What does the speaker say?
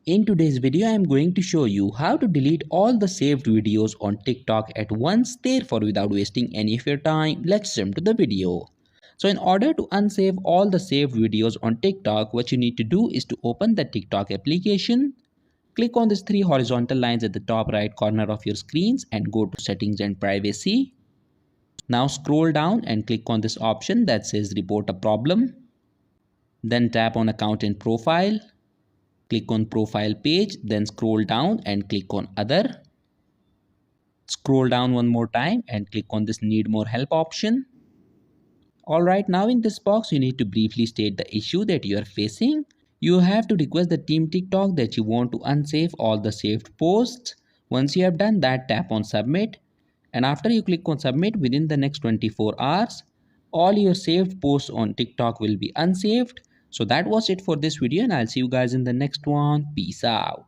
In today's video, I am going to show you how to delete all the saved videos on TikTok at once. Therefore, without wasting any of your time, let's jump to the video. So in order to unsave all the saved videos on TikTok, what you need to do is to open the TikTok application. Click on these three horizontal lines at the top right corner of your screens and go to settings and privacy. Now scroll down and click on this option that says report a problem. Then tap on account and profile. Click on profile page, then scroll down and click on other. Scroll down one more time and click on this need more help option. Alright, now in this box you need to briefly state the issue that you are facing. You have to request the team TikTok that you want to unsave all the saved posts. Once you have done that, tap on submit, and after you click on submit, within the next 24 hours all your saved posts on TikTok will be unsaved. So that was it for this video, and I'll see you guys in the next one. Peace out.